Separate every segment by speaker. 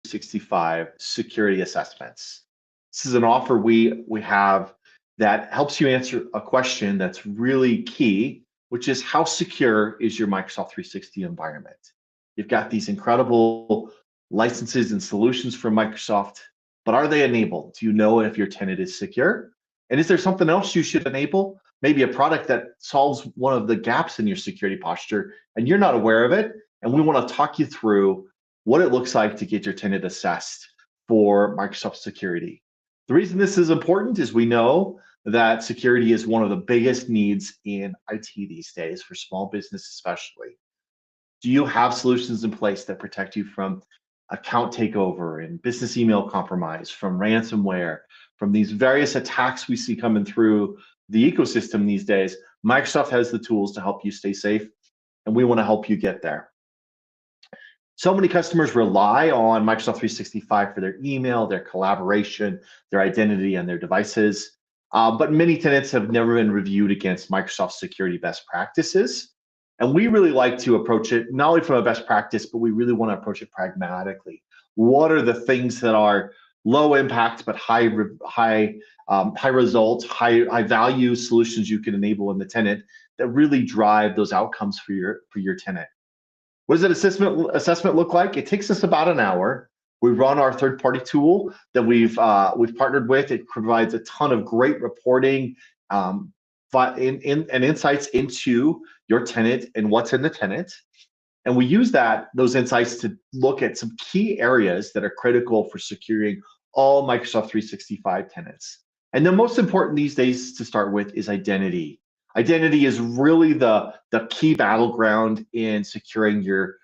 Speaker 1: 365 security assessments. This is an offer we have that helps you answer a question that's really key, which is how secure is your Microsoft 360 environment? You've got these incredible licenses and solutions from Microsoft, but are they enabled? Do you know if your tenant is secure? And is there something else you should enable? Maybe a product that solves one of the gaps in your security posture and you're not aware of it. And we want to talk you through what it looks like to get your tenant assessed for Microsoft security. The reason this is important is we know that security is one of the biggest needs in IT these days, for small business especially. Do you have solutions in place that protect you from account takeover and business email compromise, from ransomware, from these various attacks we see coming through the ecosystem these days? Microsoft has the tools to help you stay safe, and we want to help you get there. So many customers rely on Microsoft 365 for their email, their collaboration, their identity, and their devices. But many tenants have never been reviewed against Microsoft security best practices. And we really like to approach it not only from a best practice, but we really want to approach it pragmatically. What are the things that are low impact but high results, high value solutions you can enable in the tenant that really drive those outcomes for your tenant? What does that assessment look like? It takes us about an hour. We run our third-party tool that we've partnered with. It provides a ton of great reporting and insights into your tenant and what's in the tenant. And we use those insights to look at some key areas that are critical for securing all Microsoft 365 tenants. And the most important these days to start with is identity. Identity is really the key battleground in securing your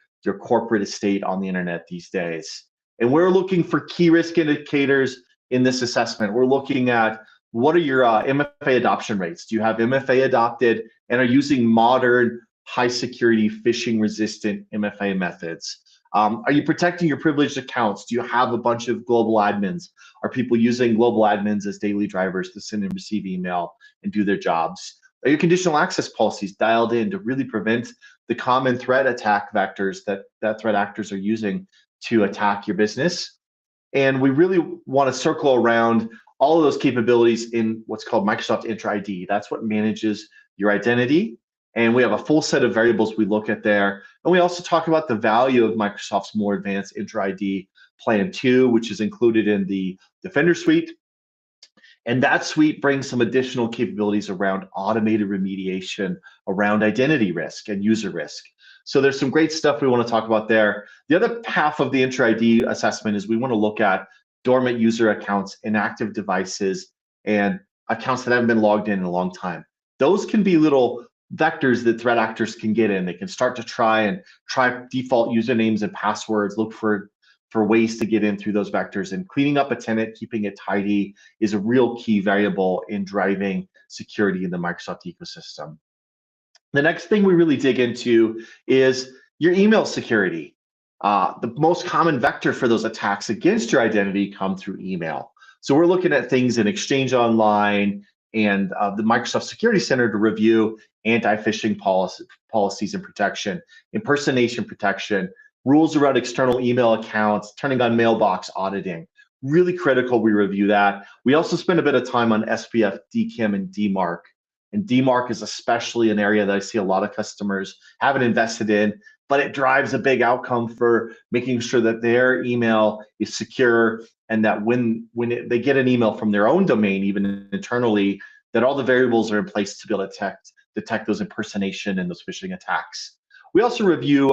Speaker 1: corporate estate on the internet these days. And we're looking for key risk indicators in this assessment. We're looking at what are your MFA adoption rates? Do you have MFA adopted and are using modern, high security, phishing resistant MFA methods? Are you protecting your privileged accounts? Do you have a bunch of global admins? Are people using global admins as daily drivers to send and receive email and do their jobs? Are your conditional access policies dialed in to really prevent the common threat attack vectors that threat actors are using to attack your business? And we really want to circle around all of those capabilities in what's called Microsoft Entra ID. That's what manages your identity. And we have a full set of variables we look at there. And we also talk about the value of Microsoft's more advanced Entra ID Plan 2, which is included in the Defender Suite. And that suite brings some additional capabilities around automated remediation, around identity risk and user risk. So there's some great stuff we want to talk about there. The other half of the Entra ID assessment is we want to look at dormant user accounts, inactive devices, and accounts that haven't been logged in a long time. Those can be little vectors that threat actors can get in. They can start to try default usernames and passwords, look for ways to get in through those vectors. And cleaning up a tenant, keeping it tidy is a real key variable in driving security in the Microsoft ecosystem. The next thing we really dig into is your email security. The most common vector for those attacks against your identity come through email. So we're looking at things in Exchange Online and the Microsoft Security Center to review anti-phishing policies and protection, impersonation protection, rules around external email accounts, turning on mailbox auditing. Really critical we review that. We also spend a bit of time on SPF, DKIM, and DMARC. And DMARC is especially an area that I see a lot of customers haven't invested in, but it drives a big outcome for making sure that their email is secure and that when they get an email from their own domain, even internally, that all the variables are in place to be able to detect those impersonation and those phishing attacks. We also review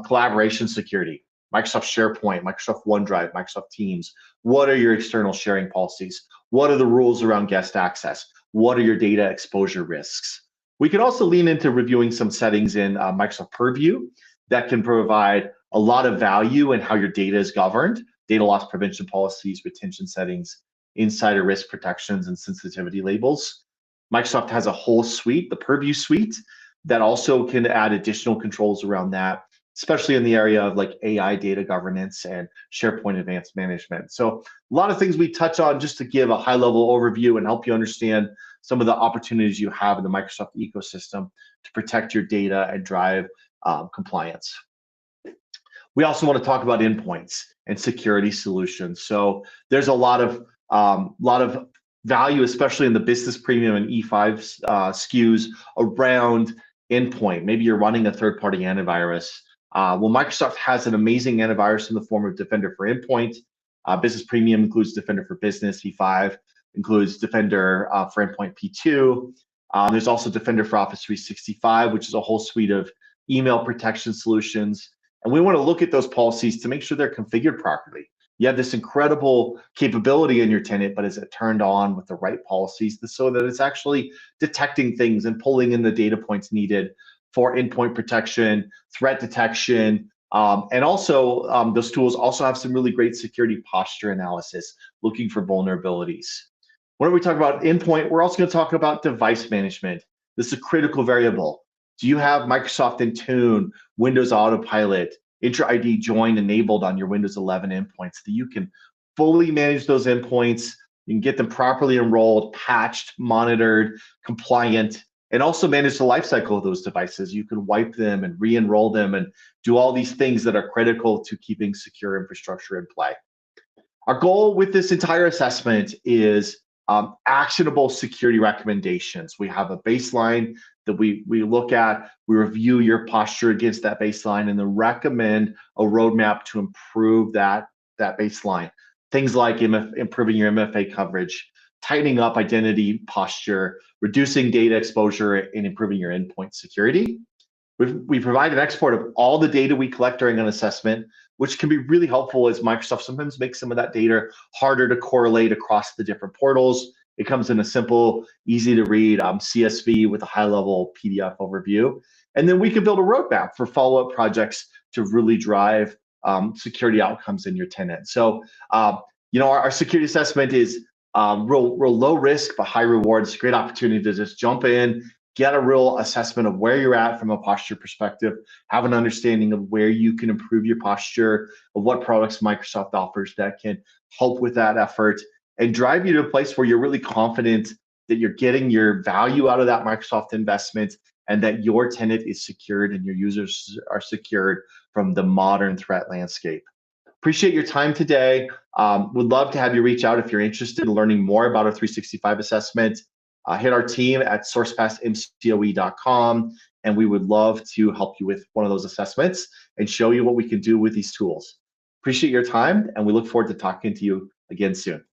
Speaker 1: collaboration security, Microsoft SharePoint, Microsoft OneDrive, Microsoft Teams. What are your external sharing policies? What are the rules around guest access? What are your data exposure risks? We can also lean into reviewing some settings in Microsoft Purview that can provide a lot of value in how your data is governed, data loss prevention policies, retention settings, insider risk protections, and sensitivity labels. Microsoft has a whole suite, the Purview suite, that also can add additional controls around that, especially in the area of like AI data governance and SharePoint advanced management. So a lot of things we touch on just to give a high level overview and help you understand some of the opportunities you have in the Microsoft ecosystem to protect your data and drive compliance. We also want to talk about endpoints and security solutions. So there's a lot of value, especially in the business premium and E5 SKUs around endpoint. Maybe you're running a third-party antivirus. Well, Microsoft has an amazing antivirus in the form of Defender for Endpoint. Business Premium includes Defender for Business. E5 includes Defender for Endpoint P2. There's also Defender for Office 365, which is a whole suite of email protection solutions. And we want to look at those policies to make sure they're configured properly. You have this incredible capability in your tenant, but is it turned on with the right policies so that it's actually detecting things and pulling in the data points needed for endpoint protection, threat detection, and also those tools also have some really great security posture analysis, looking for vulnerabilities. When we talk about endpoint, we're also going to talk about device management. This is a critical variable. Do you have Microsoft Intune, Windows Autopilot, Intra-ID join enabled on your Windows 11 endpoints so that you can fully manage those endpoints, you can get them properly enrolled, patched, monitored, compliant, and also manage the lifecycle of those devices. You can wipe them and re-enroll them and do all these things that are critical to keeping secure infrastructure in play. Our goal with this entire assessment is actionable security recommendations. We have a baseline that we look at, we review your posture against that baseline, and then recommend a roadmap to improve that baseline. Things like improving your MFA coverage, tightening up identity posture, reducing data exposure, and improving your endpoint security. We provide an export of all the data we collect during an assessment, which can be really helpful as Microsoft sometimes makes some of that data harder to correlate across the different portals. It comes in a simple, easy to read CSV with a high level PDF overview. And then we can build a roadmap for follow-up projects to really drive security outcomes in your tenant. So, our security assessment is real low risk, but high reward. It's a great opportunity to just jump in, get a real assessment of where you're at from a posture perspective, have an understanding of where you can improve your posture, of what products Microsoft offers that can help with that effort, and drive you to a place where you're really confident that you're getting your value out of that Microsoft investment and that your tenant is secured and your users are secured from the modern threat landscape. Appreciate your time today. Would love to have you reach out if you're interested in learning more about our 365 assessment. Hit our team at sourcepassmcoe.com, and we would love to help you with one of those assessments and show you what we can do with these tools. Appreciate your time, and we look forward to talking to you again soon.